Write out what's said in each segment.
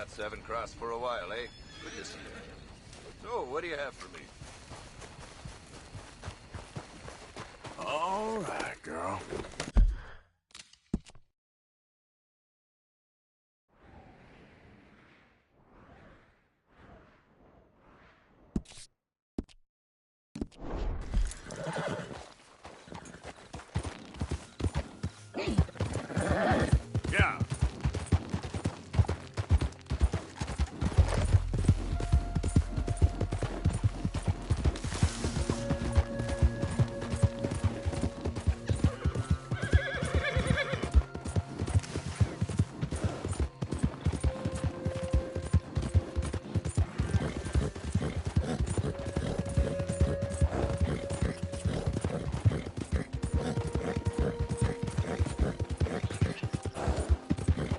paths haven't crossed for a while, eh? Good to see you. So, what do you have for me? All right, girl. Yeah.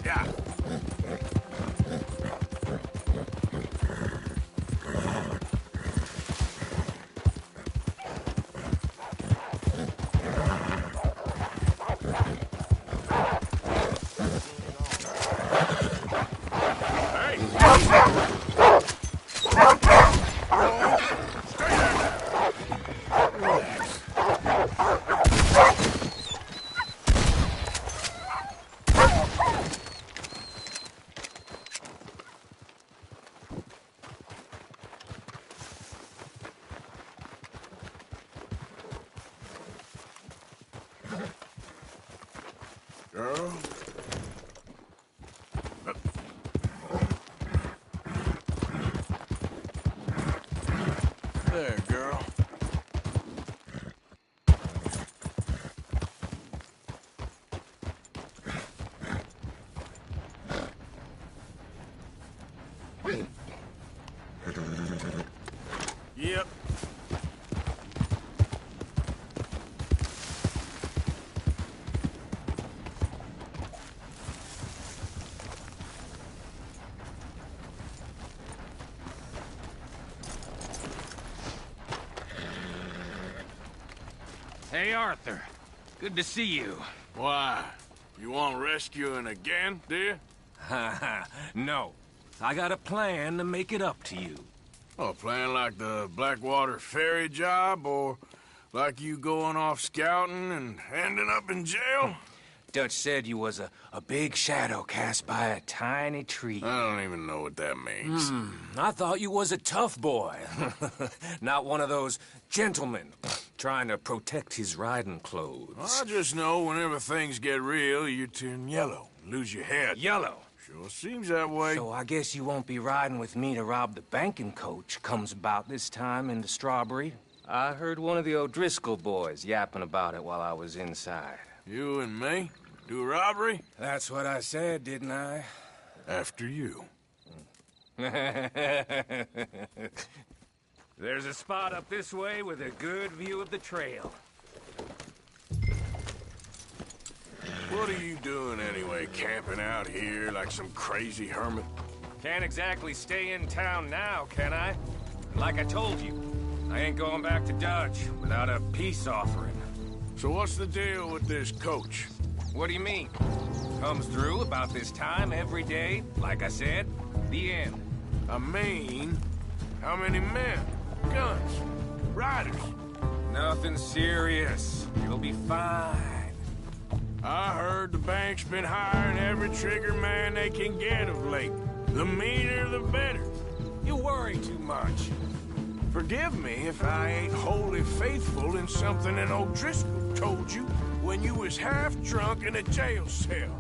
Yeah. Girl. There, girl. Yep. Hey, Arthur. Good to see you. Why? You want rescuing again, dear? No. I got a plan to make it up to you. Oh, playing like the Blackwater ferry job, or like you going off scouting and ending up in jail? Dutch said you was a big shadow cast by a tiny tree. I don't even know what that means. I thought you was a tough boy. Not one of those gentlemen trying to protect his riding clothes. I just know whenever things get real, you turn yellow, lose your head. Yellow. Sure seems that way. So I guess you won't be riding with me to rob the banking coach comes about this time in the Strawberry. I heard one of the O'Driscoll boys yapping about it while I was inside. You and me? Do a robbery? That's what I said, didn't I? After you. There's a spot up this way with a good view of the trail. What are you doing anyway, camping out here like some crazy hermit? Can't exactly stay in town now, can I? And like I told you, I ain't going back to Dutch without a peace offering. So what's the deal with this coach? What do you mean? Comes through about this time every day, like I said. The end. I mean, how many men? Guns? Riders? Nothing serious. You'll be fine. I heard the bank's been hiring every trigger man they can get of late. The meaner, the better. You worry too much. Forgive me if I ain't wholly faithful in something an O'Driscoll told you when you was half drunk in a jail cell.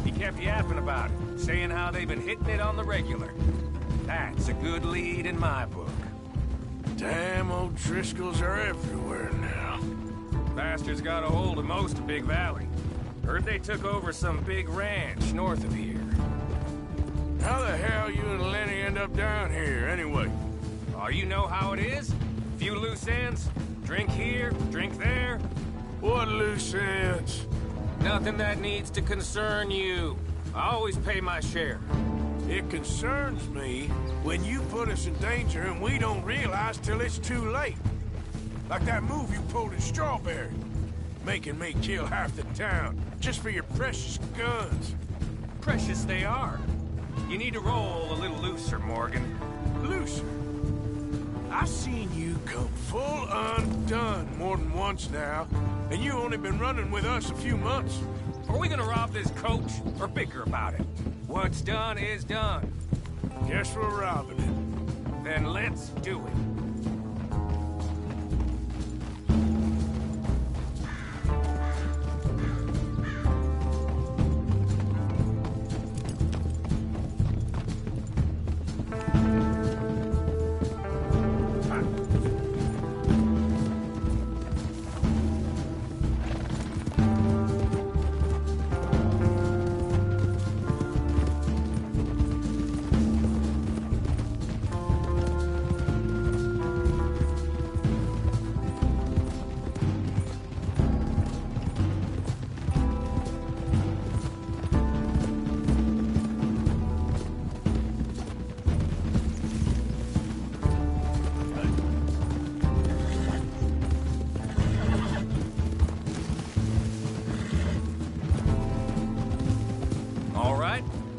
He kept yapping about it, saying how they've been hitting it on the regular. That's a good lead in my book. Damn, O'Driscolls are everywhere now. Bastards got a hold of most of Big Valley. Heard they took over some big ranch north of here. How the hell you and Lenny end up down here, anyway? Oh, you know how it is? Few loose ends. Drink here, drink there. What loose ends? Nothing that needs to concern you. I always pay my share. It concerns me when you put us in danger and we don't realize till it's too late. Like that move you pulled in Strawberry. Making me kill half the town just for your precious guns. Precious they are. You need to roll a little looser, Morgan. Looser. I've seen you come full undone more than once now, and you only been running with us a few months. Are we gonna rob this coach, or bicker about it? What's done is done. Guess we're robbing it. Then let's do it.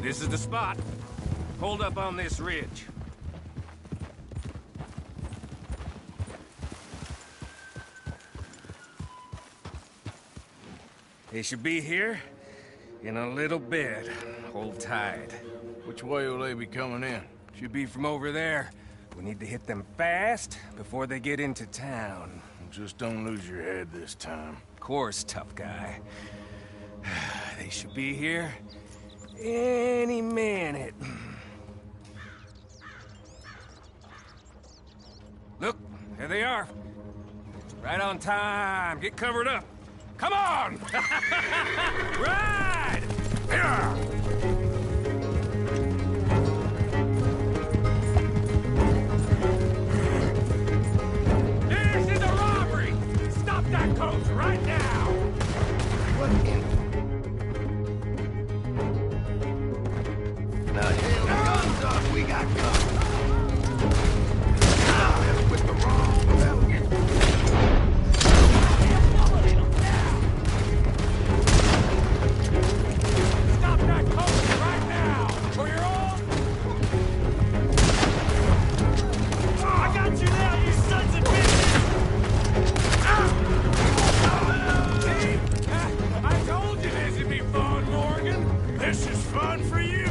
This is the spot. Hold up on this ridge. They should be here in a little bit. Hold tight. Which way will they be coming in? Should be from over there. We need to hit them fast before they get into town. Just don't lose your head this time. Of course, tough guy. They should be here any minute. Look, there they are. Right on time. Get covered up. Come on! Ride! Yeah! This is a robbery! Stop that coach right now! What in? Now, hell, guns up, we got guns. Now, with the wrong fellas. Stop that coach right now! Or you're all... I got you now, you sons of bitches! See? I told you this would be fun, Morgan! This is fun for you.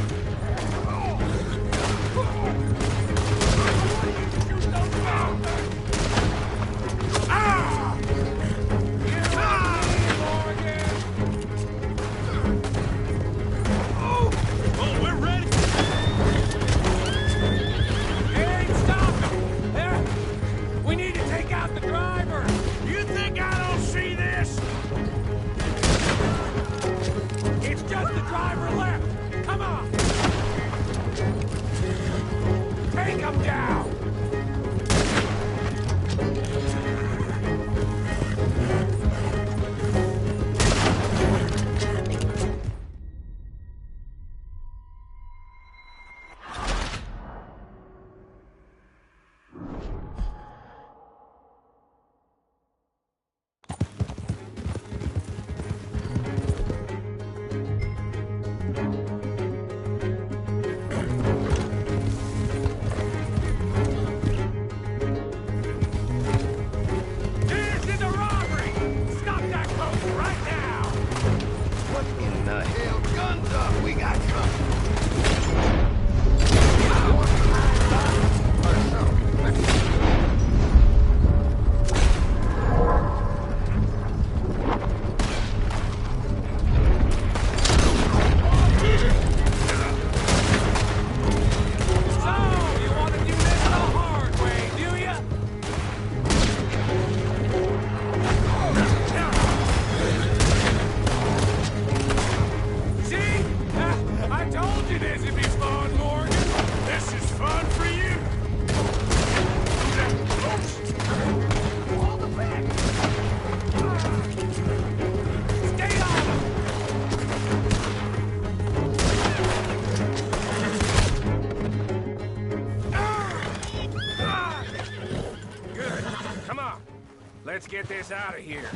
Let's get this out of here.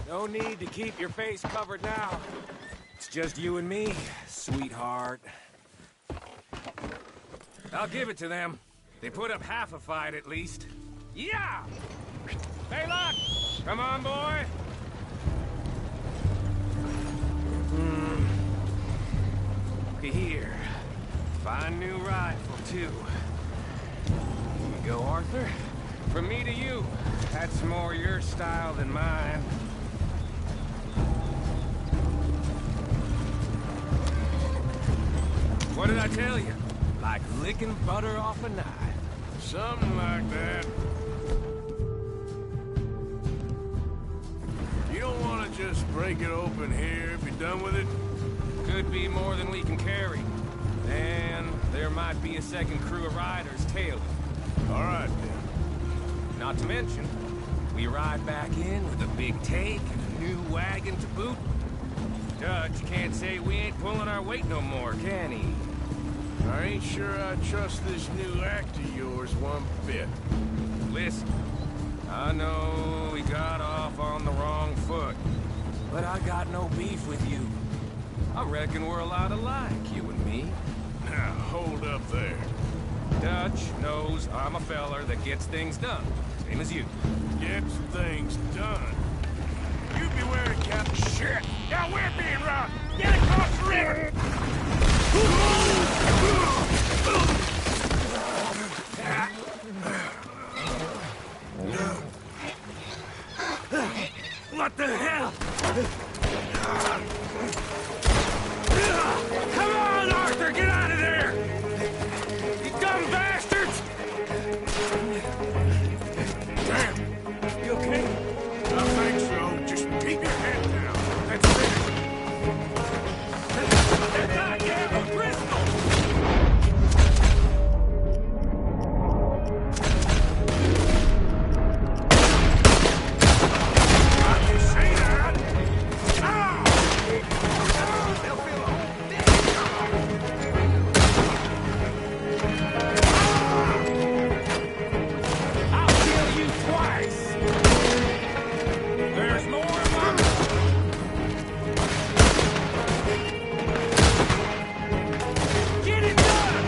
No need to keep your face covered now. It's just you and me, sweetheart. I'll give it to them. They put up half a fight, at least. Yeah! Hey, look! Come on, boy! Here. Fine new rifle, too. Here you go, Arthur. From me to you. That's more your style than mine. What did I tell you? Like licking butter off a knife. Something like that. You don't want to just break it open here if you're done with it? Could be more than we can carry. And there might be a second crew of riders tailing. All right, then. Not to mention, we ride back in with a big take and a new wagon to boot. Dutch can't say we ain't pulling our weight no more, can he? I ain't sure I trust this new act of yours one bit. Listen, I know we got off on the wrong foot, but I got no beef with you. I reckon we're a lot alike, you and me. Now, hold up there. Dutch knows I'm a feller that gets things done, same as you. Gets things done. You be wearing cap shit. Now we're being robbed. Get across the river. What the hell? Come on, Arthur, get out of there! You dumb bastards! Damn. You okay? I think so. Just keep your head down. That's it. They're goddamn O'Driscoll! You say that? They'll feel a whole I'll kill you twice! There's more of them! Get it done!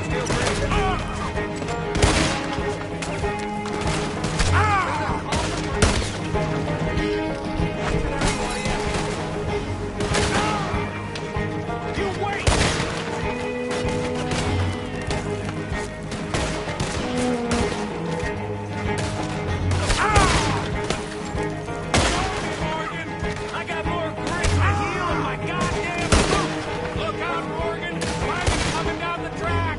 Still breathing? You wait! Morgan! I got more grit in my heel than my goddamn boot! Look out, Morgan! Wagon coming down the track!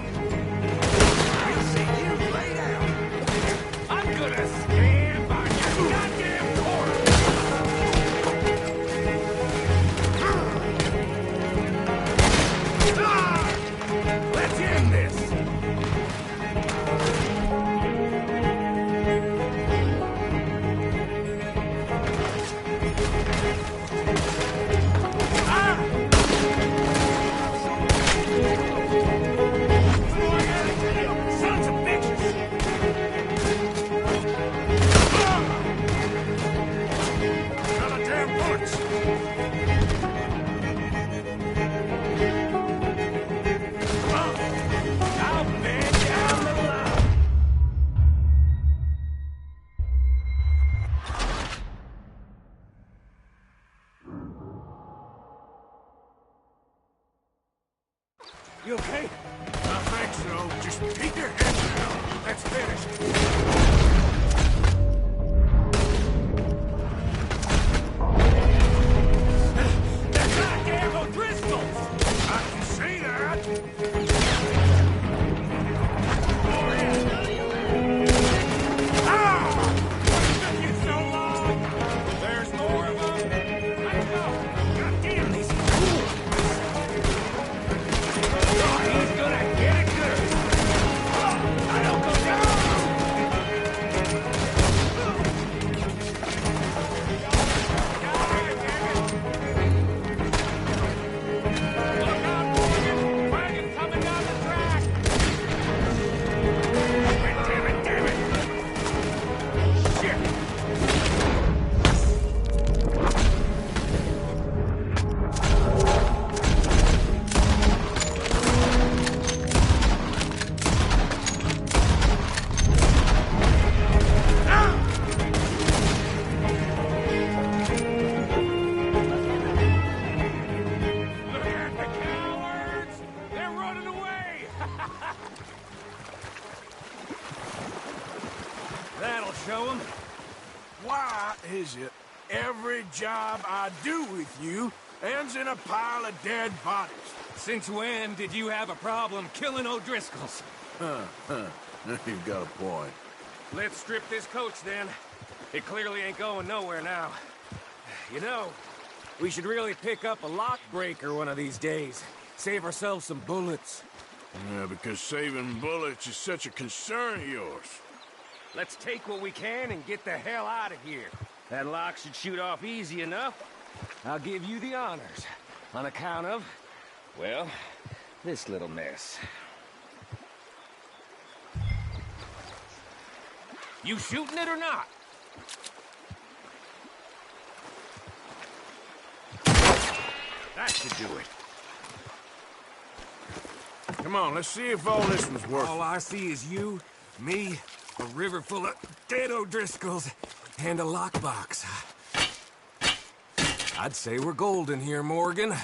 We'll see you laid out. I'm gonna stand by your goddamn corner! Let's end this! Sons of bitches! Goddamn bullets. I'll bed down the line! You okay? I think so. Just keep your head down. Let's finish. They're goddamn O'Driscolls! I can see that. Took you so long! There's more of them! I know! Goddamn these fools! He's gonna show him? Why is it every job I do with you ends in a pile of dead bodies? Since when did you have a problem killing O'Driscolls? You've got a point. Let's strip this coach, then. It clearly ain't going nowhere now. You know, we should really pick up a lock breaker one of these days. Save ourselves some bullets. Yeah, because saving bullets is such a concern of yours. Let's take what we can and get the hell out of here. That lock should shoot off easy enough. I'll give you the honors. On account of, well, this little mess. You shooting it or not? That should do it. Come on, let's see if all this was worth All I see is you, me, a river full of dead O'Driscolls, and a lockbox. I'd say we're golden here, Morgan.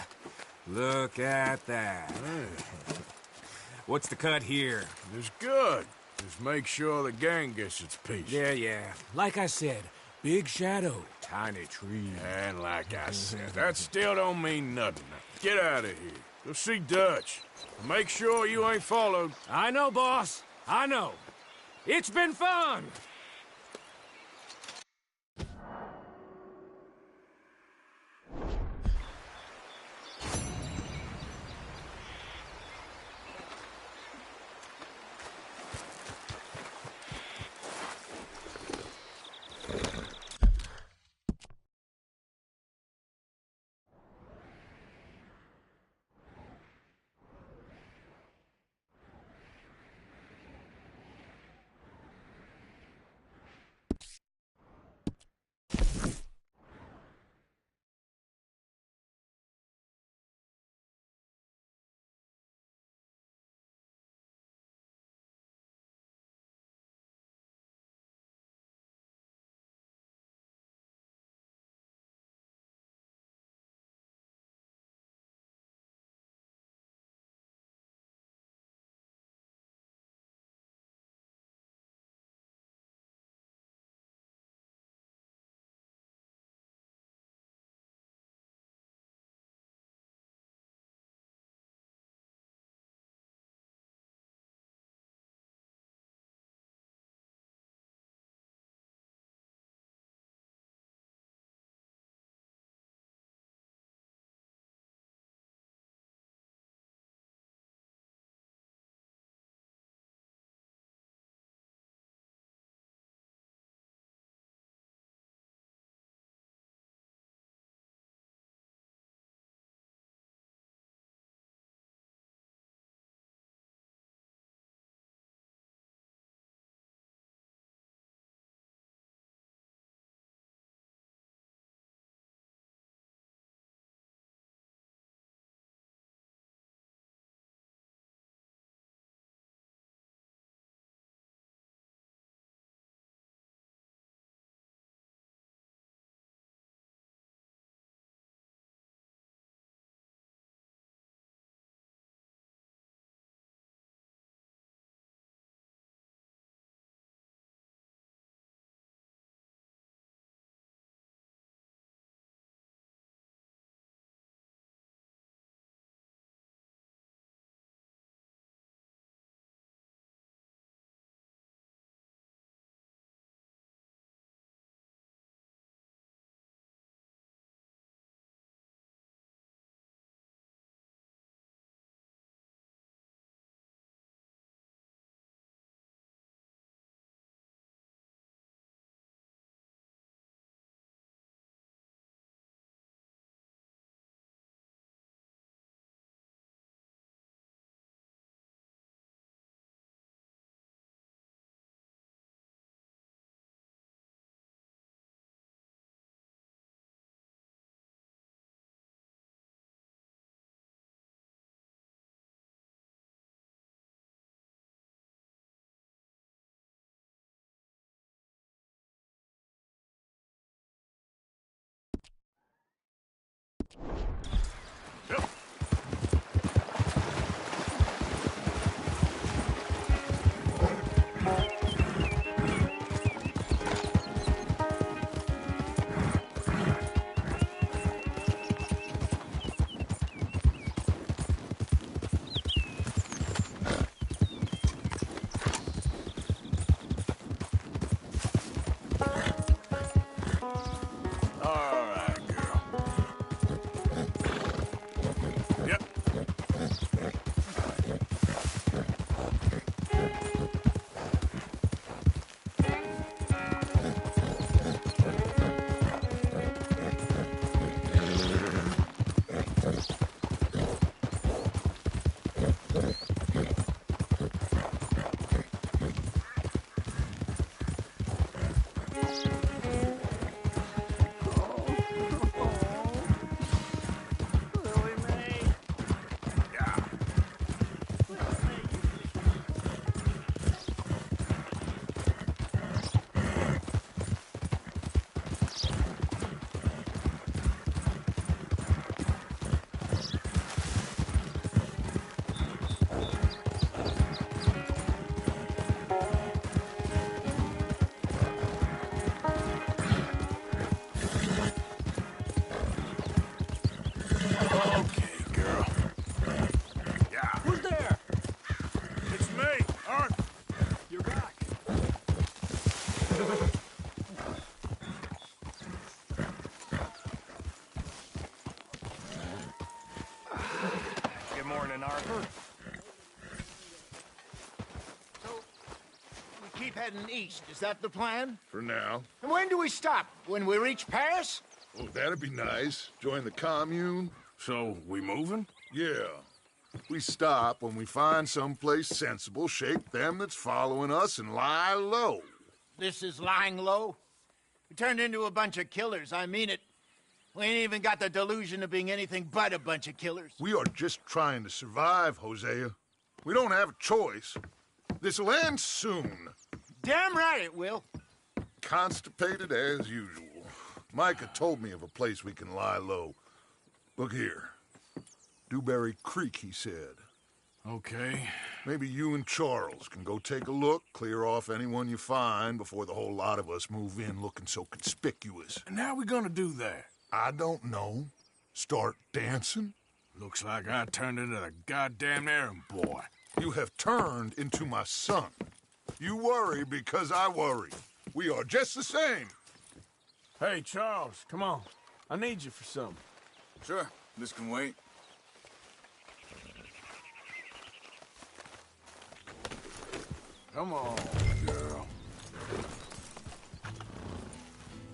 Look at that. What's the cut here? It's good. Just make sure the gang gets its piece. Yeah. Like I said, big shadow, tiny tree. And like I said, that still don't mean nothing. Get out of here. Go see Dutch. Make sure you ain't followed. I know, boss. I know. It's been fun! Okay, girl. Yeah. Who's there? It's me, Arthur. You're back. Good morning, Arthur. So, we keep heading east. Is that the plan? For now. And when do we stop? When we reach Paris? Oh, that'd be nice. Join the commune. So, we moving? Yeah. We stop when we find someplace sensible, shake them that's following us, and lie low. This is lying low? We turned into a bunch of killers, I mean it. We ain't even got the delusion of being anything but a bunch of killers. We are just trying to survive, Hosea. We don't have a choice. This'll end soon. Damn right it will. Constipated as usual. Micah told me of a place we can lie low. Look here. Dewberry Creek, he said. Okay. Maybe you and Charles can go take a look, clear off anyone you find before the whole lot of us move in looking so conspicuous. And how we gonna do that? I don't know. Start dancing? Looks like I turned into the goddamn errand boy. You have turned into my son. You worry because I worry. We are just the same. Hey, Charles, come on. I need you for something. Sure, this can wait. Come on, girl.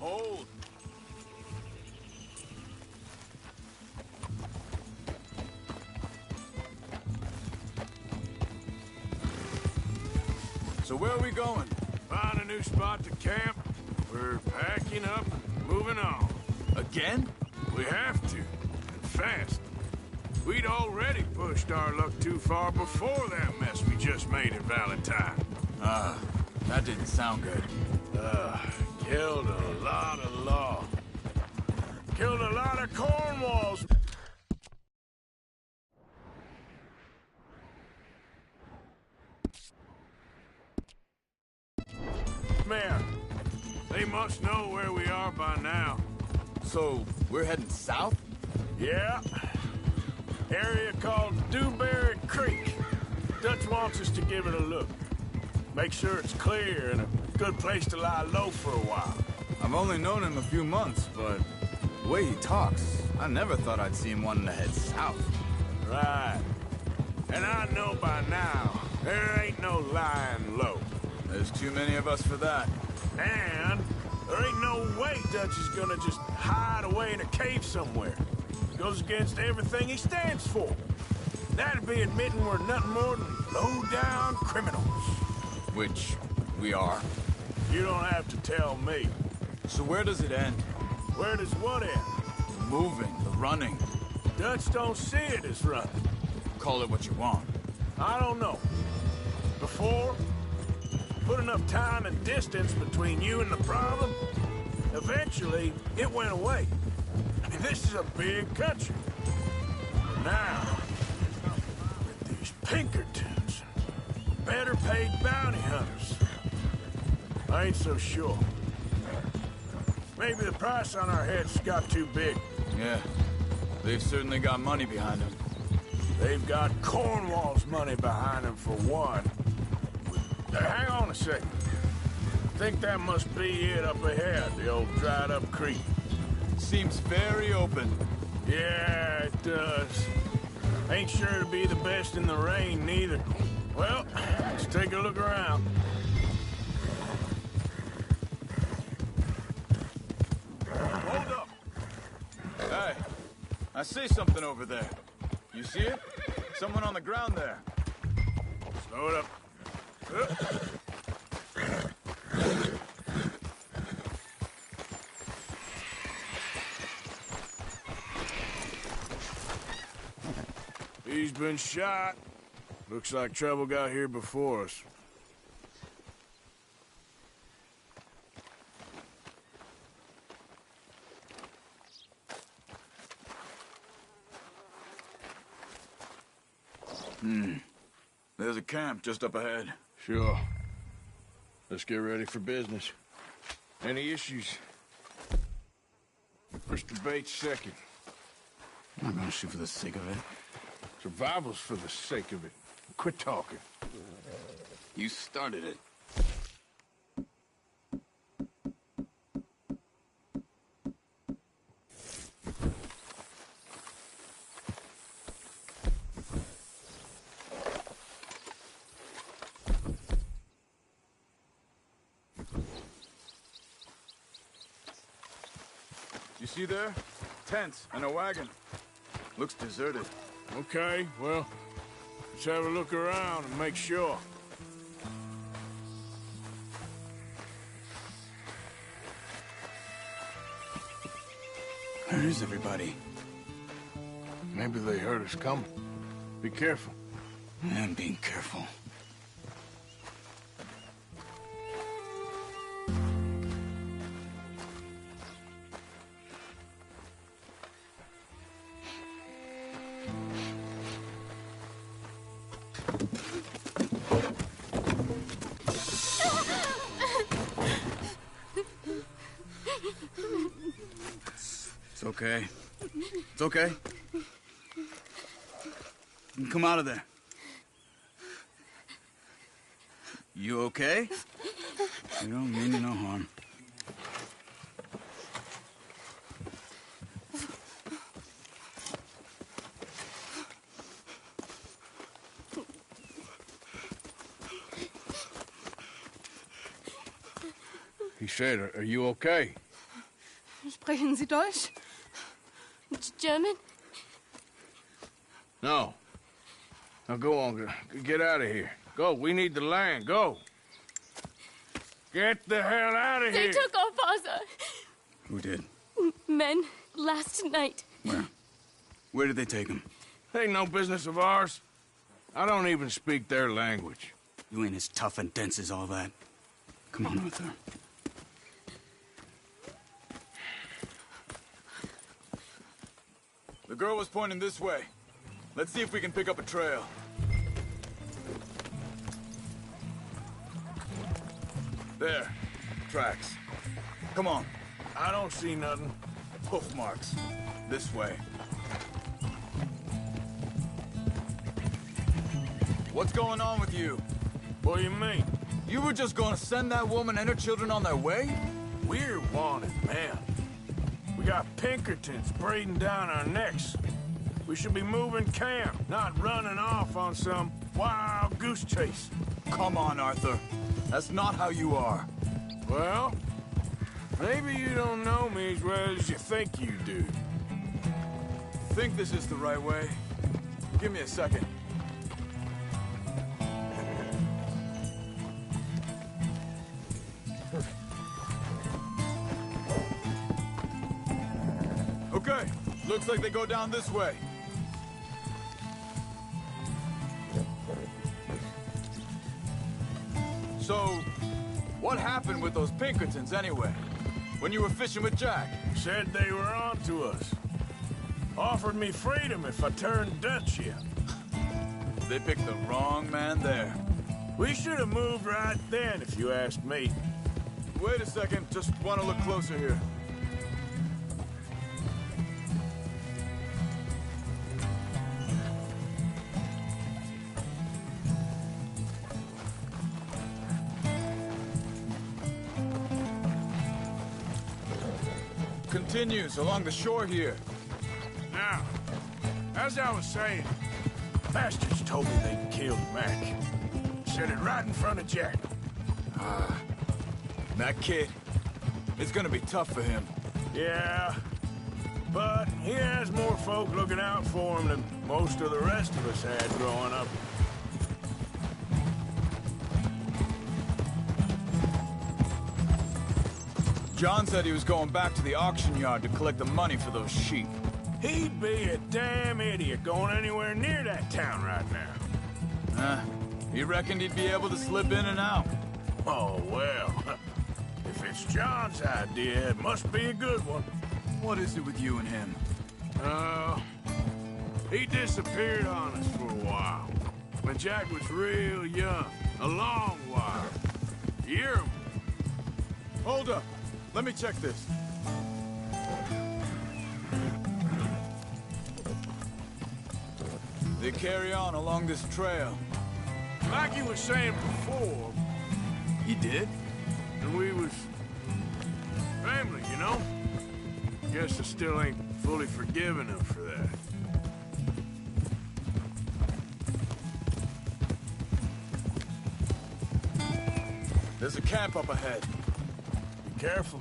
Hold! So where are we going? Find a new spot to camp. We're packing up and moving on. Again? We have to. And fast. We'd already pushed our luck too far before that mess we just made at Valentine. That didn't sound good. Killed a lot of law. Killed a lot of Cornwalls. Man, they must know where we are by now. So, we're heading south? Yeah. Area called Dewberry Creek. Dutch wants us to give it a look. Make sure it's clear and a good place to lie low for a while. I've only known him a few months, but the way he talks, I never thought I'd see him wanting to head south. Right. And I know by now, there ain't no lying low. There's too many of us for that. And there ain't no way Dutch is gonna just hide away in a cave somewhere. Goes against everything he stands for. That'd be admitting we're nothing more than low-down criminals. Which we are. You don't have to tell me. So where does it end? Where does what end? The moving, the running. Dutch don't see it as running. Call it what you want. I don't know. Before, put enough time and distance between you and the problem, eventually it went away. I mean, this is a big country. But now, with these Pinkertons, better paid bounty hunters, I ain't so sure. Maybe the price on our heads got too big. Yeah, they've certainly got money behind them. They've got Cornwall's money behind them for one. Hang on a second. I think that must be it up ahead, the old dried-up creek. Seems very open. Yeah, it does. Ain't sure to be the best in the rain, neither. Well, let's take a look around. Hold up! Hey, I see something over there. You see it? Someone on the ground there. Slow it up. She's been shot. Looks like trouble got here before us. There's a camp just up ahead. Sure. Let's get ready for business. Any issues? Mr. Bates second. I'm not gonna shoot for the sake of it. Survival's for the sake of it. Quit talking. You started it. You see there? Tents and a wagon. Looks deserted. Okay, well, let's have a look around and make sure. Where is everybody? Maybe they heard us coming. Be careful. I'm being careful. It's okay. It's okay. You can come out of there. You okay? You don't mean you no harm. He said, are you okay? Sprechen Sie Deutsch? German? No. Now go on, get out of here. Go, we need the land, go. Get the hell out of They here. took our father. Who did? Men, last night. Where? Where did they take him? Ain't no business of ours. I don't even speak their language. You ain't as tough and dense as all that. Come on, Arthur. The girl was pointing this way. Let's see if we can pick up a trail. There. Tracks. Come on. I don't see nothing. Hoof marks. This way. What's going on with you? What do you mean? You were just gonna send that woman and her children on their way? We're wanted, man. We got Pinkertons breathing down our necks. We should be moving camp, not running off on some wild goose chase. Come on, Arthur. That's not how you are. Well, maybe you don't know me as well as you think you do. Think this is the right way? Give me a second. Okay, looks like they go down this way. So, what happened with those Pinkertons anyway? When you were fishing with Jack? Said they were on to us. Offered me freedom if I turned Dutch yet. They picked the wrong man there. We should have moved right then, if you ask me. Wait a second, just want to look closer here. Continues along the shore here. Now, as I was saying, bastards told me they'd killed Mac. Said it right in front of Jack. That kid, it's gonna be tough for him. Yeah, but he has more folk looking out for him than most of the rest of us had growing up. John said he was going back to the auction yard to collect the money for those sheep. He'd be a damn idiot going anywhere near that town right now. He reckoned he'd be able to slip in and out. Oh, well. If it's John's idea, it must be a good one. What is it with you and him? He disappeared on us for a while. When Jack was real young. A long while. Year. Hold up. Let me check this. They carry on along this trail. Like you was saying before, He did? and we was family, you know? Guess I still ain't fully forgiven him for that. There's a camp up ahead. Be careful.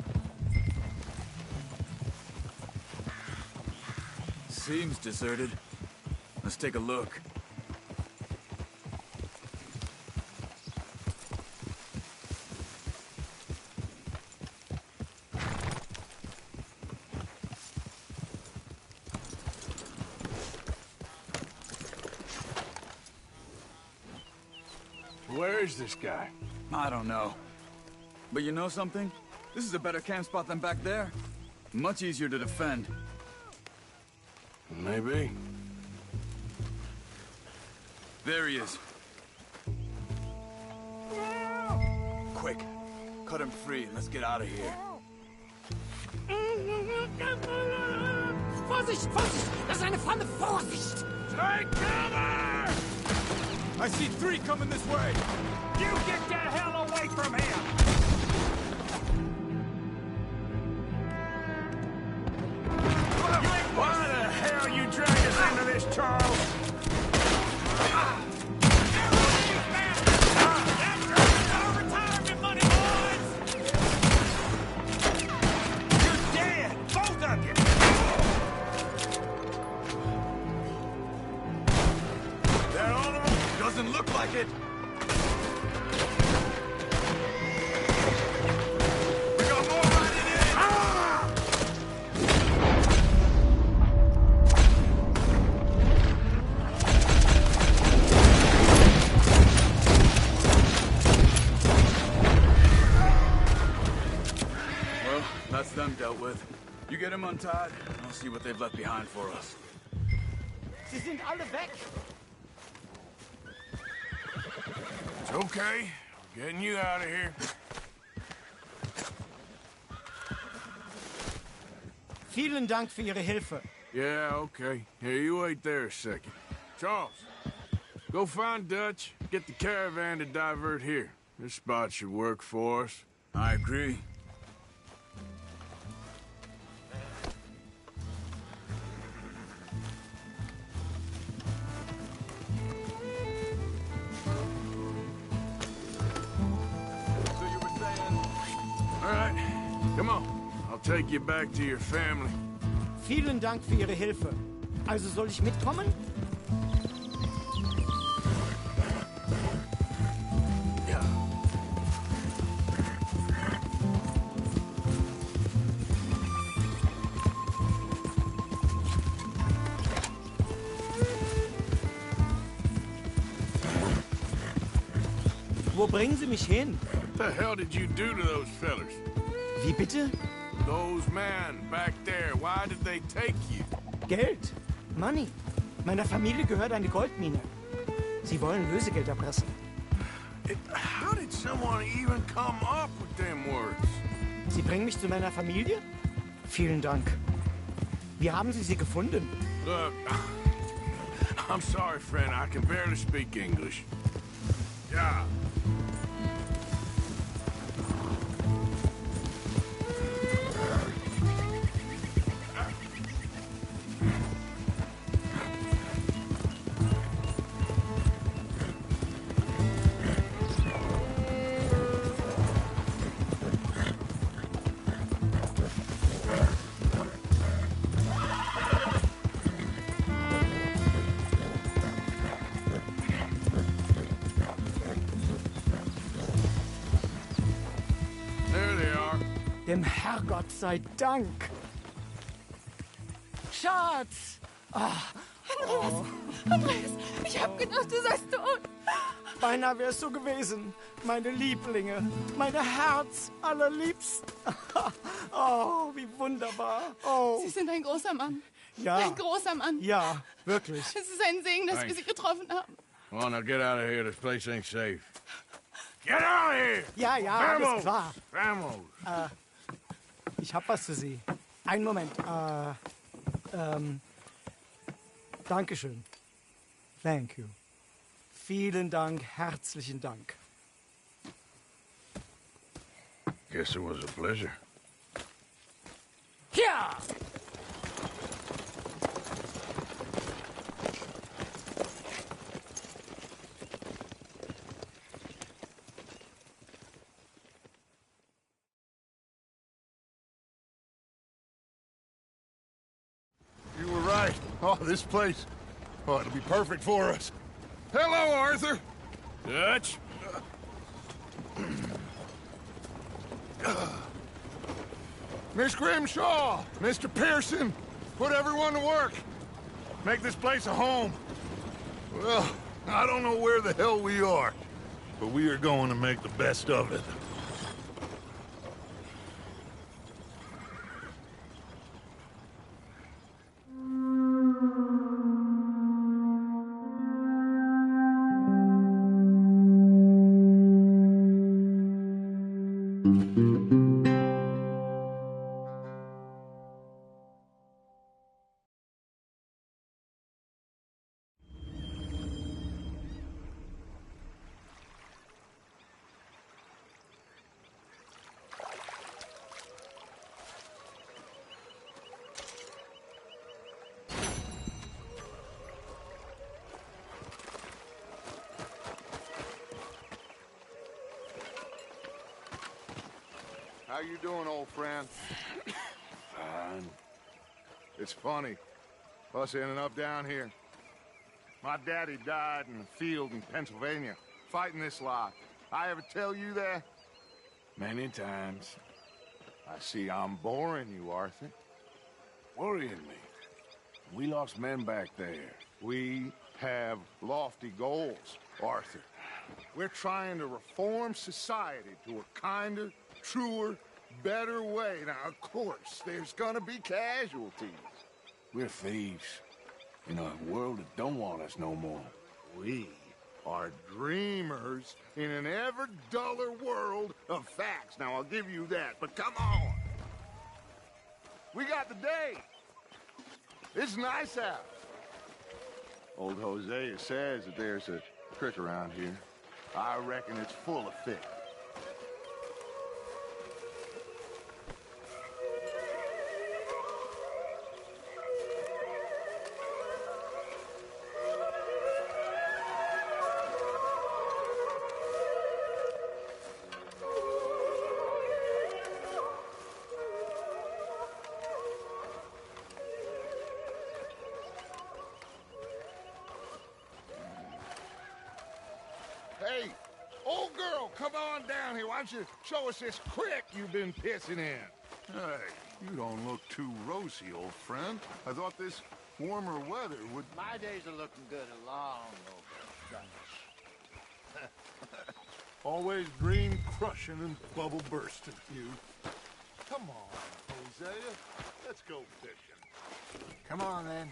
Seems deserted. Let's take a look. Where is this guy? I don't know. But you know something? This is a better camp spot than back there. Much easier to defend. Maybe. There he is. Quick. Cut him free and let's get out of here. Vorsicht, Vorsicht! Das ist eine Pfanne! Vorsicht! Take cover! I see 3 coming this way! You get the hell away from here! Why the hell you drag us into this, Charles? Doesn't look like it. We got more riding in. Well, that's them dealt with. You get them untied, and I'll see what they've left behind for us. Sie sind alle weg! It's okay. I'm getting you out of here. Vielen Dank für Ihre Hilfe. Yeah, okay. Here, you wait there a second. Charles, go find Dutch. Get the caravan to divert here. This spot should work for us. I agree. So you were saying? All right, come on. I'll take you back to your family. Vielen Dank für Ihre Hilfe. Also soll ich mitkommen? Ja. Wo bringen Sie mich hin? What the hell did you do to those fellers? Wie bitte? Those men back there, why did they take you? Geld. Money. Meiner Familie gehört eine Goldmine. Sie wollen Lösegeld erpressen. How did someone even come up with them words? Sie bringen mich zu meiner Familie? Vielen Dank. Wie haben Sie sie gefunden? Look, I'm sorry, friend. I can barely speak English. Yeah. Dem Herrgott sei Dank. Schatz! Andreas, ich hab gedacht, du seist tot. Beinahe wär's so gewesen. Meine Lieblinge, meine Herz allerliebsten. Oh, wie wunderbar. Oh, Sie sind ein großer Mann. ja. Ein großer Mann. Ja, wirklich. Es ist ein Segen, dass wir Sie getroffen haben. Well, now get out of here. This place ain't safe. Get out of here! Ja, ja, alles klar. Vamos! Ich hab was für Sie. Einen Moment. Dankeschön. Thank you. Vielen Dank, herzlichen Dank. Guess it was a pleasure. Ja! You were right. Oh, this place. Oh, it'll be perfect for us. Hello, Arthur. Dutch? Miss Grimshaw, Mr. Pearson, put everyone to work. Make this place a home. Well, I don't know where the hell we are, but we are going to make the best of it. How you doing, old friend? Fine. It's funny, us ending up down here. My daddy died in the field in Pennsylvania, fighting this lot. I ever tell you that? Many times. I see I'm boring you, Arthur. Worrying me. We lost men back there. We have lofty goals, Arthur. We're trying to reform society to a kinder, truer, better way. Now, of course, there's gonna be casualties. We're thieves. In a world that don't want us no more. We are dreamers in an ever duller world of facts. Now, I'll give you that, but come on. We got the day. It's nice out. Old Hosea says that there's a creek around here. I reckon it's full of fish. Hey, old girl, come on down here. Why don't you show us this creek you've been pissing in? Hey, you don't look too rosy, old friend. I thought this warmer weather would... My days are looking good along over. Always dream crushing and bubble bursting, you. Come on, Hosea. Let's go fishing. Come on, then.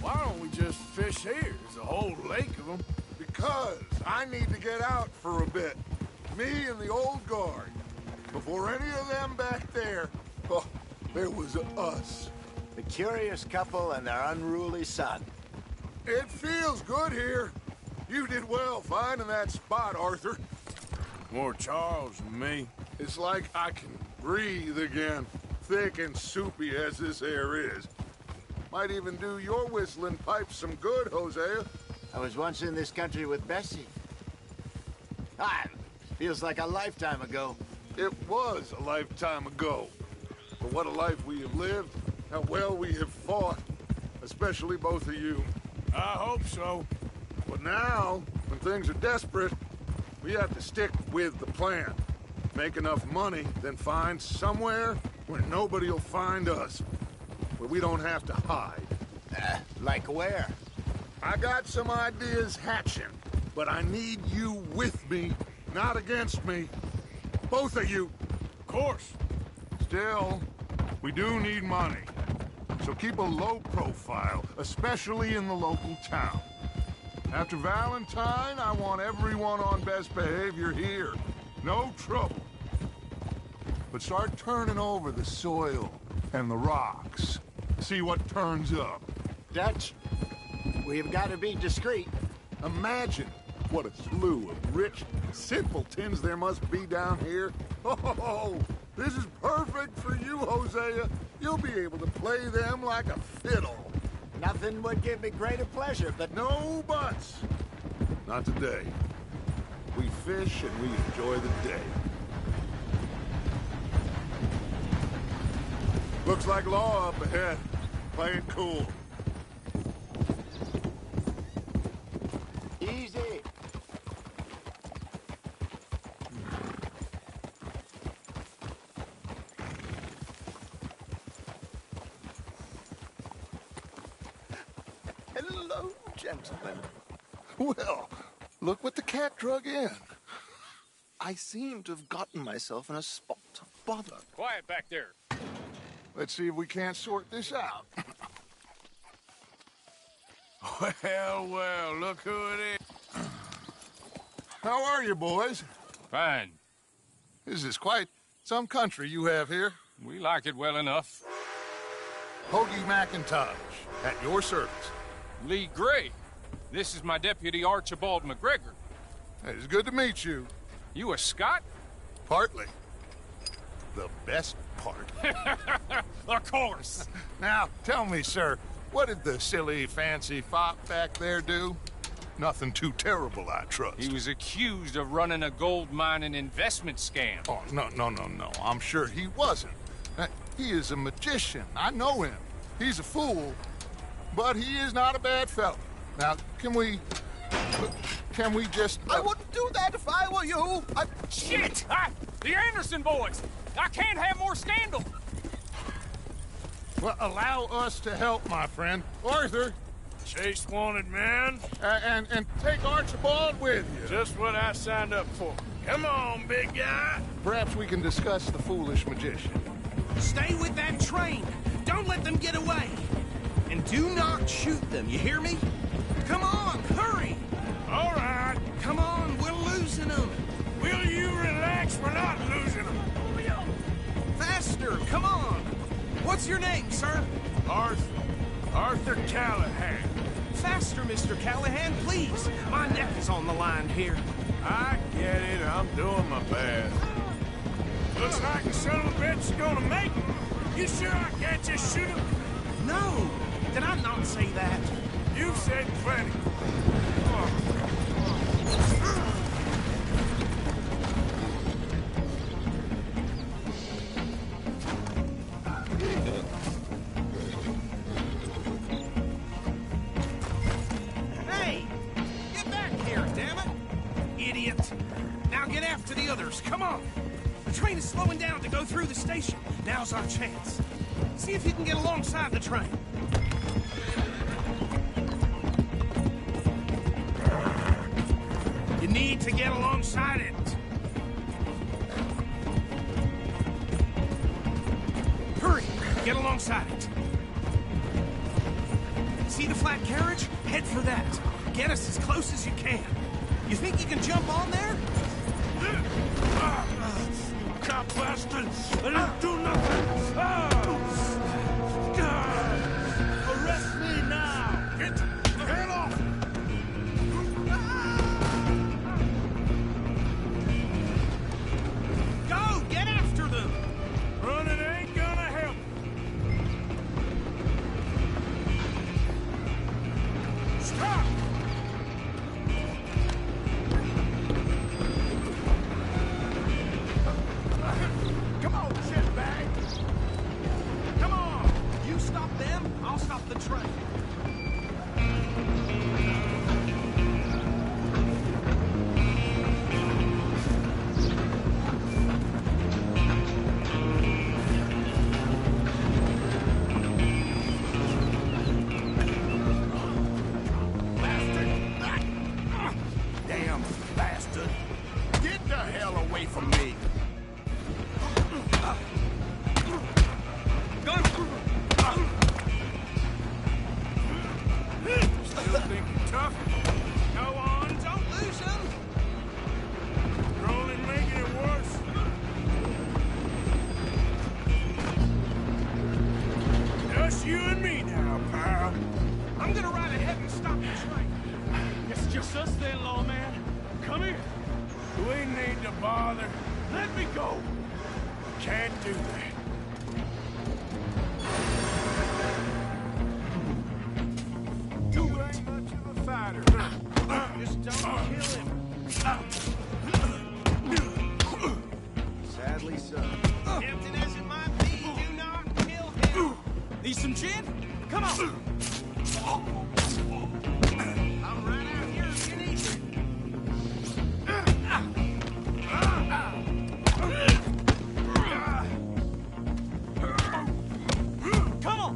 Why don't we just fish here? There's a whole lake of them. Because I need to get out for a bit. Me and the old guard. Before any of them back there, oh, there was us. The curious couple and their unruly son. It feels good here. You did well finding that spot, Arthur. More Charles than me. It's like I can breathe again, thick and soupy as this air is. Might even do your whistling pipes some good, Hosea. I was once in this country with Bessie. Ah, feels like a lifetime ago. It was a lifetime ago. But what a life we have lived, how well we have fought, especially both of you. I hope so. But now, when things are desperate, we have to stick with the plan. Make enough money, then find somewhere where nobody will find us. Where we don't have to hide. Like where? I got some ideas hatching, but I need you with me, not against me. Both of you. Of course. Still, we do need money. So keep a low profile, especially in the local town. After Valentine, I want everyone on best behavior here. No trouble. But start turning over the soil and the rocks. See what turns up. Dutch, we've got to be discreet. Imagine what a slew of rich simpletons there must be down here. Oh, this is perfect for you, Hosea. You'll be able to play them like a fiddle. Nothing would give me greater pleasure, but No buts. Not today. We fish and we enjoy the day. Looks like law up ahead. Play it cool. easy. Hello, gentlemen. Well, look what the cat drug in. I seem to have gotten myself in a spot of bother. Quiet back there. Let's see if we can't sort this out. Well, well, look who it is. How are you, boys? Fine. This is quite some country you have here. We like it well enough. Hoagie McIntosh, at your service. Lee Gray. This is my deputy, Archibald McGregor. It's good to meet you. You a Scot? Partly. The best part. Of course. Now, tell me, sir, what did the silly, fancy fop back there do? Nothing too terrible, I trust. He was accused of running a gold mining investment scam. Oh, no. I'm sure he wasn't. He is a magician. I know him. He's a fool, but he is not a bad fellow. Now, can we just... I wouldn't do that if I were you. Shit! The Anderson boys! I can't have more scandal! Well, allow us to help, my friend. Arthur, Chase wanted man. and take Archibald with you. Just what I signed up for. Come on, big guy. Perhaps we can discuss the foolish magician. Stay with that train. Don't let them get away. And do not shoot them, you hear me? Come on, hurry! All right. Come on, we're losing them. Will you relax? We're not losing them. Faster, come on. What's your name, sir? Arthur Callahan. Faster, Mr. Callahan, please. My neck is on the line here. I get it. I'm doing my best. Looks like the son of a bitch is gonna make it. You sure I can't just shoot him? No, did I not say that? You've said plenty. Hey, get back here, damn it. Idiot. Now get after the others, come on. The train is slowing down to go through the station. Now's our chance. See if you can get alongside the train. You need to get alongside it. Hurry, get alongside it. See the flat carriage? Head for that. Get us as close as you can. You think you can jump on there? Cop bastard! I didn't do nothing! Arrest me now! Get the hell off! Go, get after them! Running ain't gonna help! Stop! bastard! Get the hell away from me! Still think you're tough? Go on, don't lose him. You're only making it worse. Just you and me now, pal. I'm gonna ride ahead and stop the train. It's just us then, lawman. Come here. We need to bother. Let me go. Can't do that. You ain't much of a fighter, huh? Just don't kill him. Sadly so. Tempting as it might be, do not kill him. Need some gin? Come on. I'm right out here if you need me. Come on.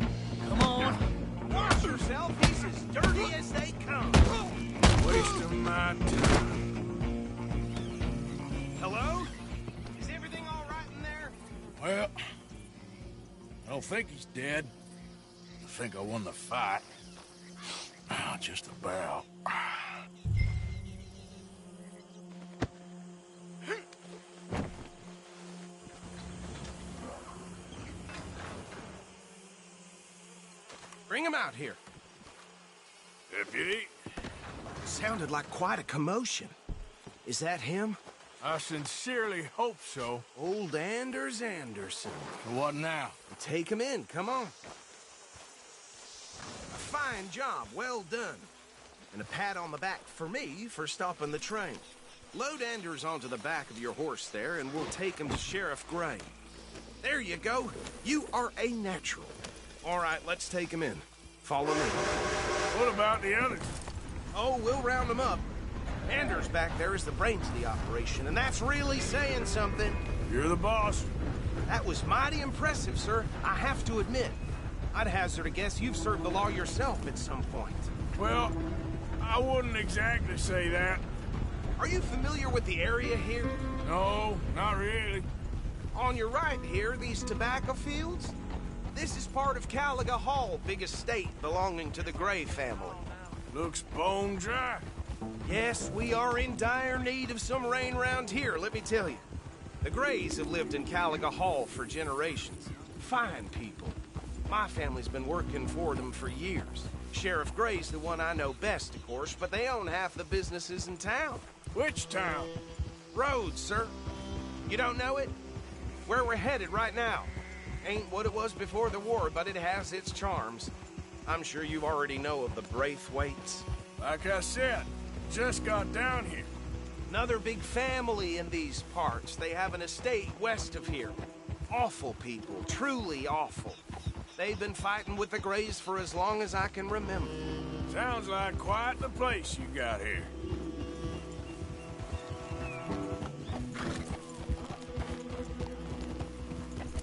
Come on. Watch yourself, he's as dirty as they come. Wasting my time. Hello? Is everything all right in there? Well, I don't think he's dead. I think I won the fight. Just about. Bring him out here. Deputy, Sounded like quite a commotion. Is that him? I sincerely hope so. Old Anders Anderson. What now? Take him in, come on. A fine job, well done. And a pat on the back for me for stopping the train. Load Anders onto the back of your horse there, and we'll take him to Sheriff Gray. There you go. You are a natural. All right, let's take him in. Follow me. What about the others? Oh, we'll round them up. Anders back there is the brains of the operation, and that's really saying something. You're the boss. That was mighty impressive, sir. I have to admit. I'd hazard a guess you've served the law yourself at some point. Well, I wouldn't exactly say that. Are you familiar with the area here? No, not really. On your right here, these tobacco fields? This is part of Caliga Hall, big estate belonging to the Gray family. Looks bone dry. Yes, we are in dire need of some rain round here, let me tell you. The Grays have lived in Caliga Hall for generations. Fine people. My family's been working for them for years. Sheriff Gray's the one I know best, of course, but they own half the businesses in town. Which town? Rhodes, sir. You don't know it? Where we're headed right now. Ain't what it was before the war, but it has its charms. I'm sure you already know of the Braithwaites. Like I said, just got down here. Another big family in these parts. They have an estate west of here. Awful people, truly awful. They've been fighting with the Grays for as long as I can remember. Sounds like quite the place you got here.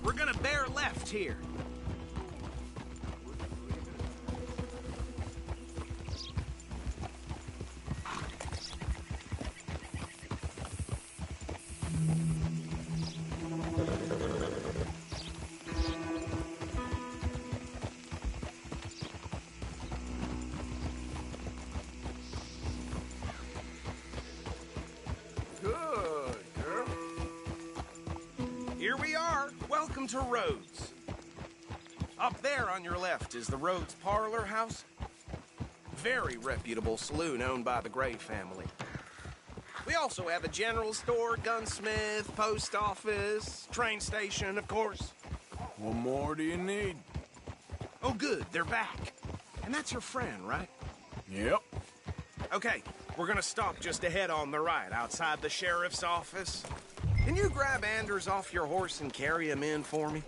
We're gonna bear left here. Good girl. Here we are. Welcome to Rhodes. Up there on your left is the Rhodes Parlor House. Very reputable saloon owned by the Gray family. We also have a general store, gunsmith, post office, train station, of course. What more do you need? Oh, good, they're back. And that's your friend, right? Yep. Okay, we're gonna stop just ahead on the right, outside the sheriff's office. Can you grab Anders off your horse and carry him in for me?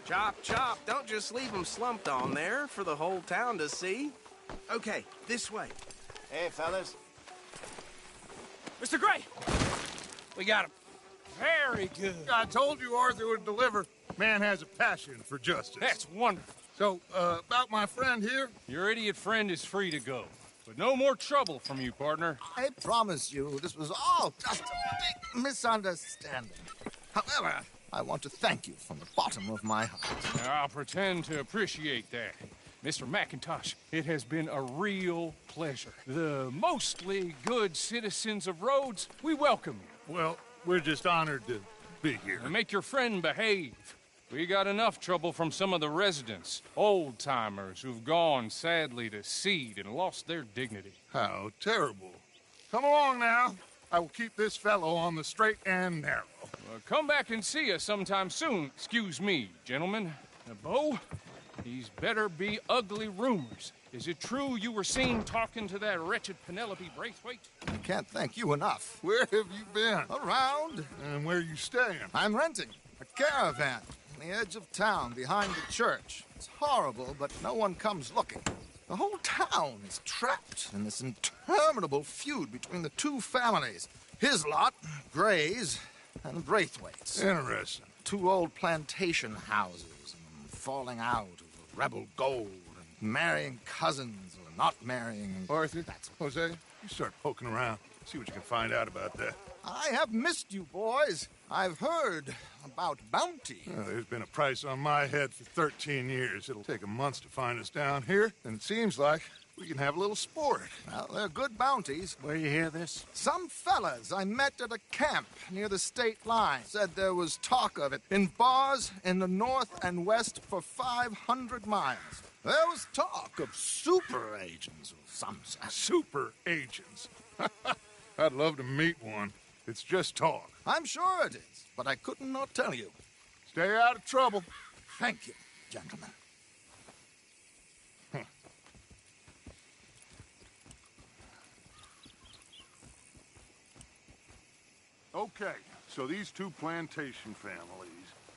Chop, chop, don't just leave him slumped on there for the whole town to see. Okay, this way. Hey, fellas. Mr. Gray! We got him. Very good. I told you Arthur would deliver. Man has a passion for justice. That's wonderful. So, about my friend here? Your idiot friend is free to go. But no more trouble from you, partner. I promise you, this was all just a big misunderstanding. However, I want to thank you from the bottom of my heart. Now, I'll pretend to appreciate that. Mr. McIntosh, it has been a real pleasure. The mostly good citizens of Rhodes, we welcome you. Well, we're just honored to be here. And make your friend behave. We got enough trouble from some of the residents, old-timers who've gone, sadly, to seed and lost their dignity. How terrible. Come along now. I will keep this fellow on the straight and narrow. Come back and see us sometime soon. Excuse me, gentlemen. Bo, these better be ugly rumors. Is it true you were seen talking to that wretched Penelope Braithwaite? I can't thank you enough. Where have you been? Around. And where are you staying? I'm renting a caravan on the edge of town behind the church. It's horrible, but no one comes looking. The whole town is trapped in this interminable feud between the two families. His lot, Gray's, and Braithwaite's. Interesting. Two old plantation houses, and falling out over rebel gold, and marrying cousins or not marrying. Arthur, that's Jose, you start poking around. See what you can find out about that. I have missed you, boys. I've heard about bounty. Well, there's been a price on my head for 13 years. It'll take a month to find us down here, and it seems like we can have a little sport. Well, they're good bounties. Where you hear this? Some fellas I met at a camp near the state line said there was talk of it in bars in the north and west for 500 miles. There was talk of super agents of some sort. Super agents. I'd love to meet one. It's just talk. I'm sure it is, but I couldn't not tell you. Stay out of trouble. Thank you, gentlemen. Okay, so these two plantation families.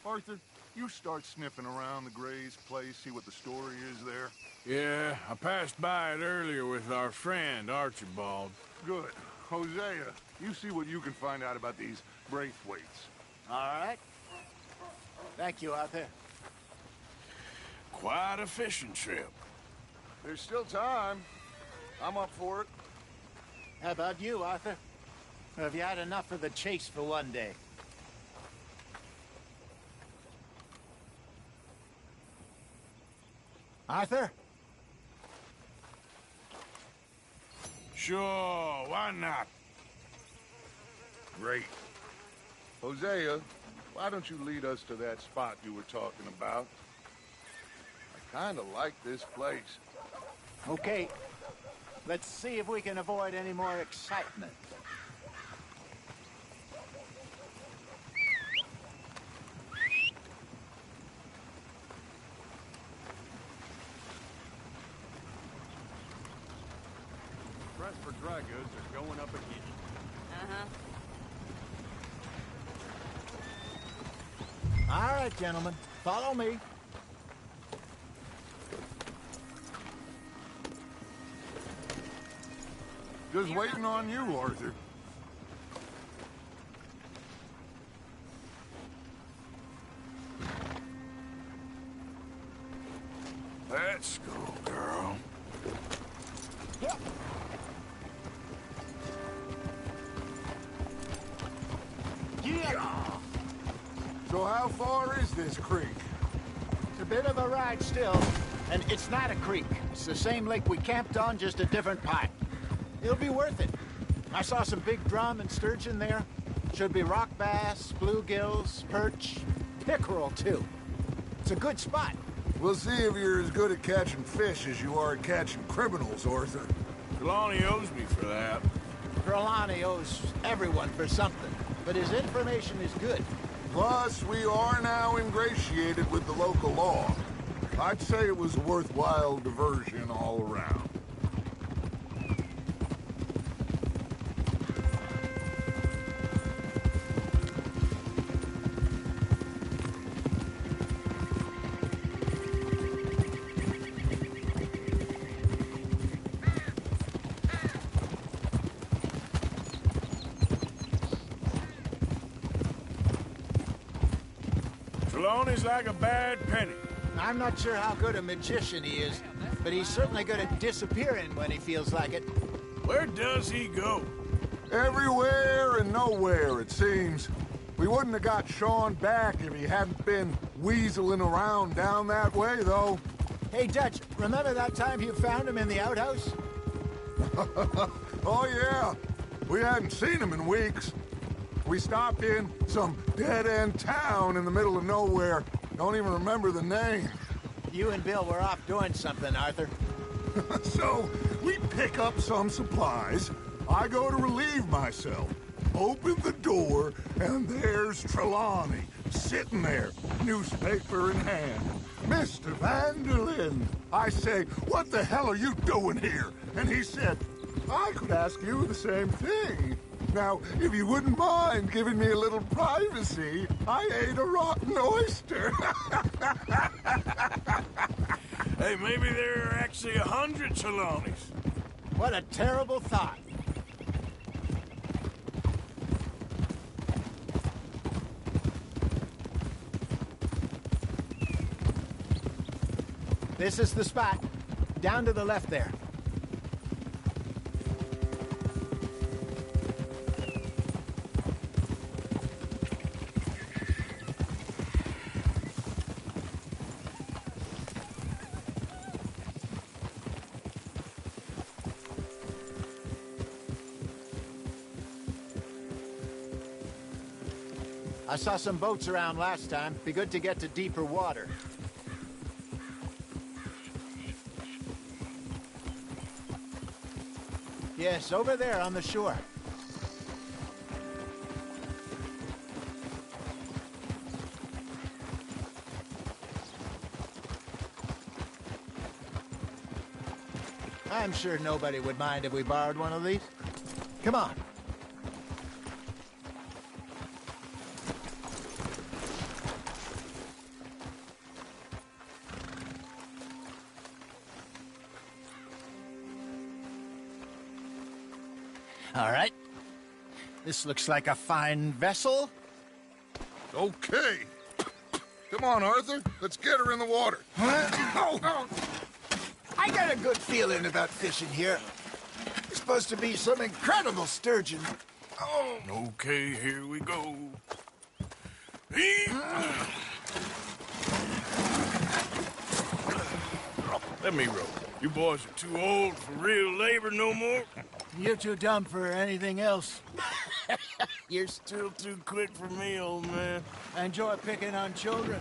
Arthur, you start sniffing around the Gray's place, see what the story is there. Yeah, I passed by it earlier with our friend, Archibald. Good. Hosea, you see what you can find out about these Braithwaites. All right. Thank you, Arthur. Quite a fishing trip. There's still time. I'm up for it. How about you, Arthur? Or have you had enough of the chase for one day? Arthur? Sure, why not? Great. Hosea, why don't you lead us to that spot you were talking about? I kind of like this place. Okay. Let's see if we can avoid any more excitement. Price for dry goods are going up again. All right, gentlemen. Follow me. Just waiting on you, Arthur. Let's go, girl. So how far is this creek? It's a bit of a ride still, and it's not a creek. It's the same lake we camped on, just a different part. It'll be worth it. I saw some big drum and sturgeon there. Should be rock bass, bluegills, perch, pickerel, too. It's a good spot. We'll see if you're as good at catching fish as you are at catching criminals, Arthur. Trelawney owes me for that. Trelawney owes everyone for something, but his information is good. Plus, we are now ingratiated with the local law. I'd say it was a worthwhile diversion all around. Trelawney's like a bad penny. I'm not sure how good a magician he is, but he's certainly good at disappearing when he feels like it. Where does he go? Everywhere and nowhere, it seems. We wouldn't have got Sean back if he hadn't been weaseling around down that way, though. Hey, Dutch, remember that time you found him in the outhouse? Oh, yeah. We hadn't seen him in weeks. We stopped in some dead-end town in the middle of nowhere. Don't even remember the name. You and Bill were off doing something, Arthur. So, we pick up some supplies. I go to relieve myself. Open the door, and there's Trelawney, sitting there, newspaper in hand. Mr. Van der Linde. I say, what the hell are you doing here? And he said, I could ask you the same thing. Now, if you wouldn't mind giving me a little privacy, I ate a rotten oyster. Hey, maybe there are actually 100 Trelawneys. What a terrible thought. This is the spot. Down to the left there. I saw some boats around last time. Be good to get to deeper water. Yes, over there on the shore. I'm sure nobody would mind if we borrowed one of these. Come on. All right. This looks like a fine vessel. Okay. Come on, Arthur. Let's get her in the water. I got a good feeling about fishing here. It's supposed to be some incredible sturgeon. Oh. Okay, here we go. Let me row. You boys are too old for real labor no more. You're too dumb for anything else. You're still too quick for me, old man. I enjoy picking on children.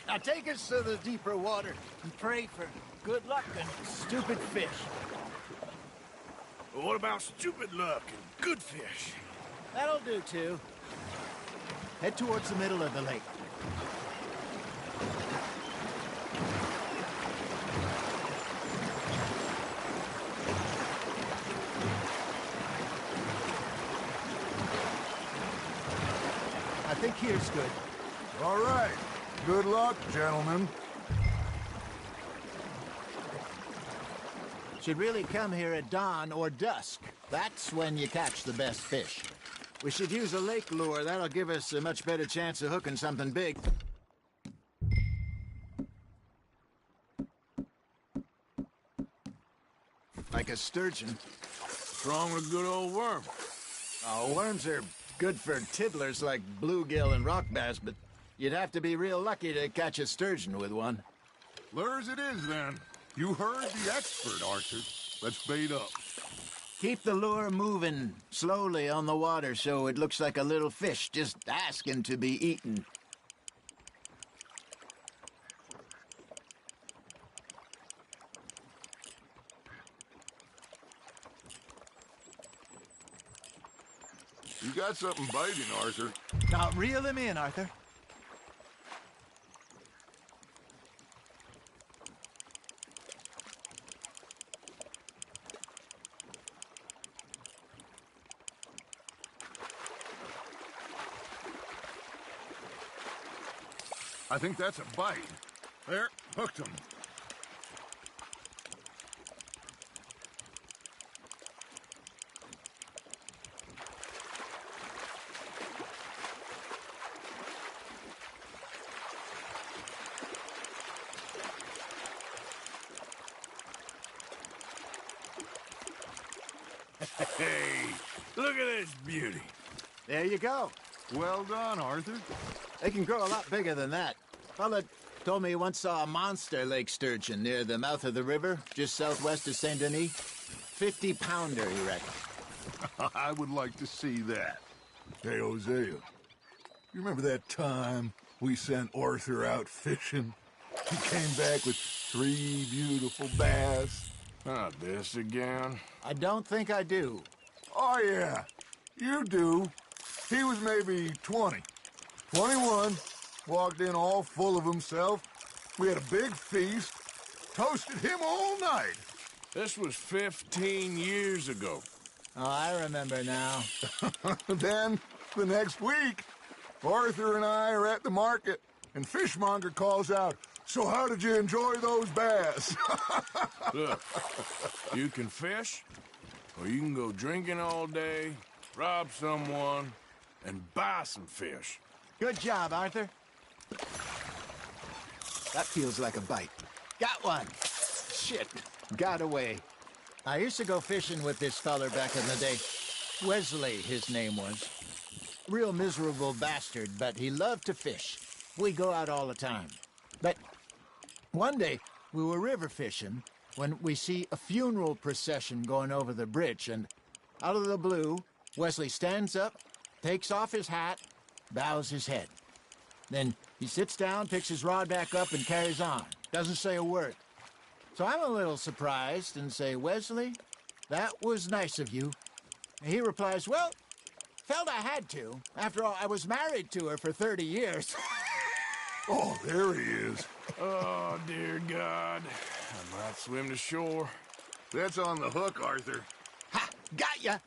Now take us to the deeper water and pray for good luck and stupid fish. Well, what about stupid luck and good fish? That'll do, too. Head towards the middle of the lake. I think here's good. All right. Good luck, gentlemen. Should really come here at dawn or dusk. That's when you catch the best fish. We should use a lake lure. That'll give us a much better chance of hooking something big. Like a sturgeon. What's wrong with a good old worm? Oh, worms are good for tiddlers like bluegill and rock bass, but you'd have to be real lucky to catch a sturgeon with one. Lures it is, then. You heard the expert, Arthur. Let's bait up. Keep the lure moving slowly on the water so it looks like a little fish just asking to be eaten. You got something biting, Arthur. Now reel him in, Arthur. I think that's a bite. There, hooked him. Hey, look at this beauty. There you go. Well done, Arthur. They can grow a lot bigger than that. Fella told me he once saw a monster lake sturgeon near the mouth of the river, just southwest of Saint Denis. 50-pounder, he reckoned. I would like to see that. Hey, Hosea, you remember that time we sent Arthur out fishing? He came back with 3 beautiful bass. Not this again. I don't think I do. Oh, yeah, you do. He was maybe 20. 21, walked in all full of himself. We had a big feast, toasted him all night. This was 15 years ago. Oh, I remember now. Then, the next week, Arthur and I are at the market, and Fishmonger calls out, "So how did you enjoy those bass?" Look, you can fish, or you can go drinking all day, rob someone, and buy some fish. Good job, Arthur. That feels like a bite. Got one. Shit. Got away. I used to go fishing with this feller back in the day. Wesley, his name was. Real miserable bastard, but he loved to fish. We go out all the time. But one day, we were river fishing when we see a funeral procession going over the bridge, and out of the blue, Wesley stands up, takes off his hat, bows his head. Then he sits down, picks his rod back up, and carries on. Doesn't say a word. So I'm a little surprised and say, "Wesley, that was nice of you." And he replies, "Well, felt I had to. After all, I was married to her for 30 years. Oh, there he is. Oh, dear God. I might swim to shore. That's on the hook, Arthur. Ha! Got ya!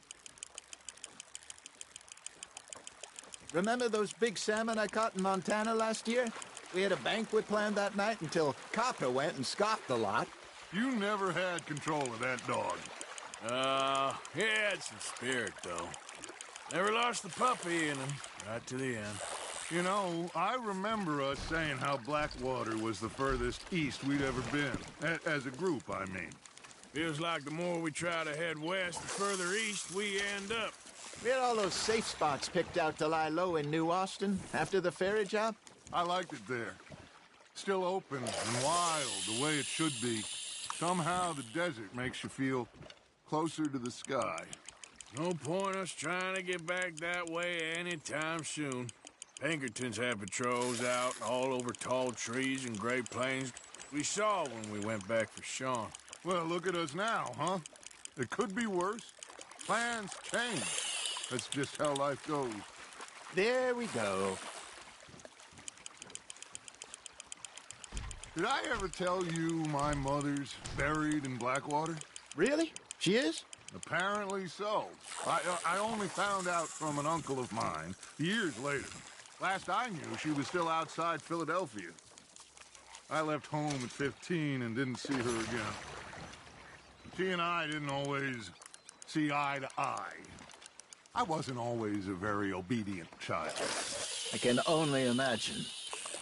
Remember those big salmon I caught in Montana last year? We had a banquet planned that night until Copper went and scoffed the lot. You never had control of that dog. He had some spirit, though. Never lost the puppy in him, right to the end. You know, I remember us saying how Blackwater was the furthest east we'd ever been. As a group, I mean. Feels like the more we try to head west, the further east we end up. We had all those safe spots picked out to lie low in New Austin after the ferry job. I liked it there. Still open and wild, the way it should be. Somehow the desert makes you feel closer to the sky. No point us trying to get back that way anytime soon. Pinkertons had patrols out all over tall trees and Great Plains. We saw when we went back for Sean. Well, look at us now, huh? It could be worse. Plans change. That's just how life goes. There we go. Did I ever tell you my mother's buried in Blackwater? Really? She is? Apparently so. I only found out from an uncle of mine years later. Last I knew, she was still outside Philadelphia. I left home at 15 and didn't see her again. She and I didn't always see eye to eye. I wasn't always a very obedient child. I can only imagine.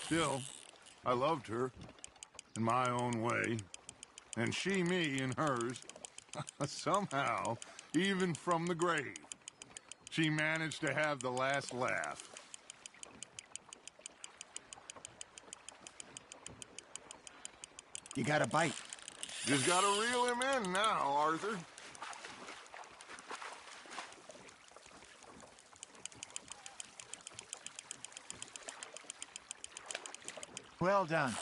Still, I loved her in my own way, and she me in hers. Somehow, even from the grave, she managed to have the last laugh. You got a bite. Just gotta reel him in now, Arthur. Well done.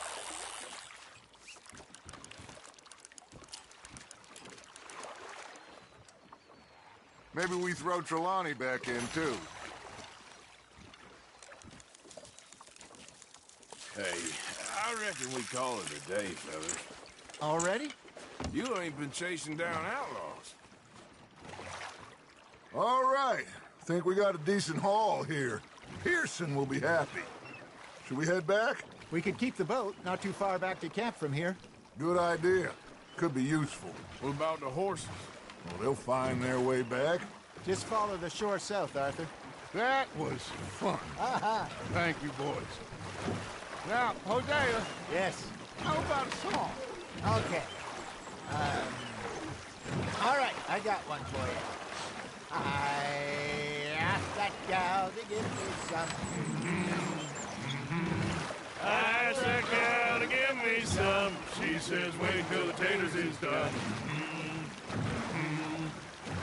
Maybe we throw Trelawney back in, too. Hey, I reckon we call it a day, fellas. Already? You ain't been chasing down outlaws. All right. Think we got a decent haul here. Pearson will be happy. Should we head back? We could keep the boat not too far back to camp from here. Good idea. Could be useful. What about the horses? Well, they'll find their way back. Just follow the shore south, Arthur. That was fun. Aha! Thank you, boys. Now, Hosea. Yes. How about a song? Okay. All right, I got one for you. I asked that gal to give me some. I asked that gal to give me some. She says, wait till the taters is done.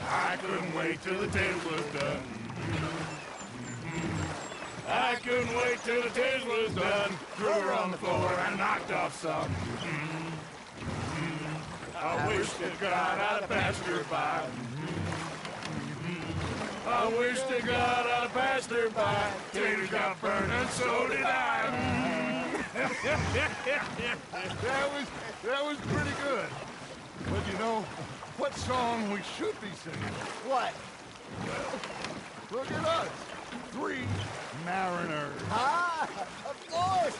I couldn't wait till the taters was done. I couldn't wait till the taters was done. Threw her on the floor and knocked off some. I wish to God I'd passed her by. I wish to God I'd passed her by. Taters got burned and so did I. That was pretty good. But you know, what song we should be singing? What? Well, look at us. 3 mariners. Ah, of course.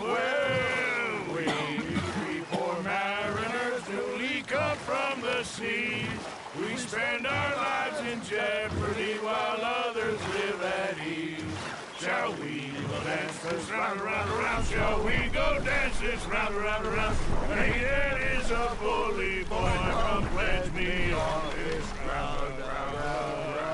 Well, we 3 poor mariners newly come from the seas. We spend our lives in jeopardy while others live at ease. Shall we go dance this round, around, around? Shall we go dance this round, around, around? Hey, that is a bully boy. Come pledge me on this ground, round, round.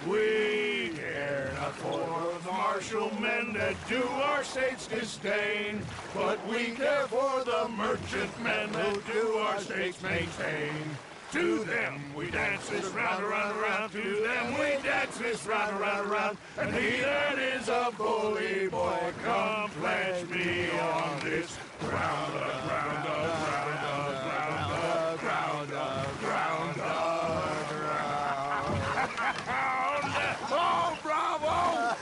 We care not for the martial men that do our state's disdain, but we care for the merchant men that do our state's maintain. To them we dance this round, around, around. To them we dance this round, around, around. And he that is a bully boy, come pledge me on this ground, ground, ground, ground, ground, ground, ground. Oh, bravo!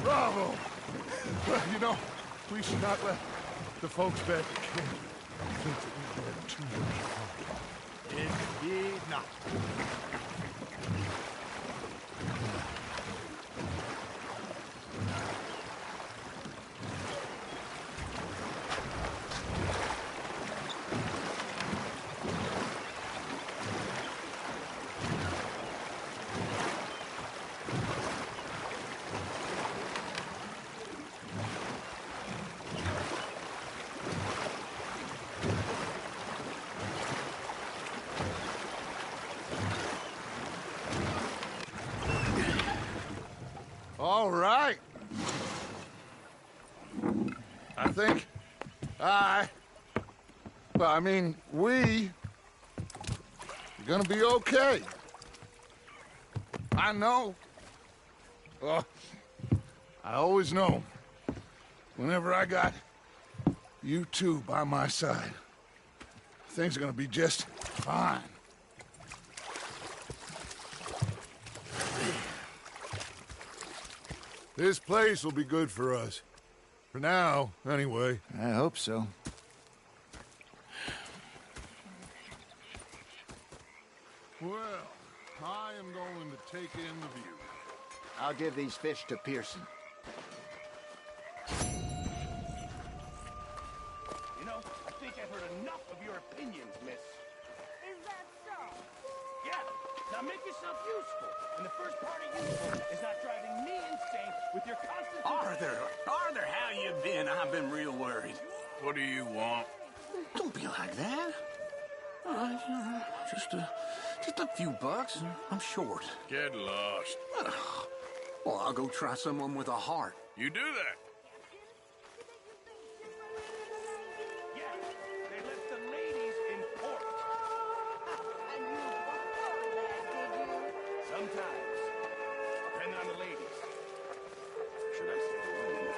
Bravo! Well, you know, we should not let the folks back think that we had too much fun. Indeed not. All right. I think we are gonna be okay. I know. Oh, I always know. Whenever I got you two by my side, things are gonna be just fine. This place will be good for us. For now, anyway. I hope so. Well, I am going to take in the view. I'll give these fish to Pearson. You know, I think I've heard enough of your opinions, miss. Is that so? Yeah. Now make yourself useful. And the first part of useful is not driving me insane with your constant... Arthur, how you been? I've been real worried. What do you want? Don't be like that. Just a few bucks. I'm short. Get lost. Well, I'll go try someone with a heart. You do that. Yeah, they left the ladies in port. And you bought that, did you? Sometimes. Depending on the ladies. Should I say the women?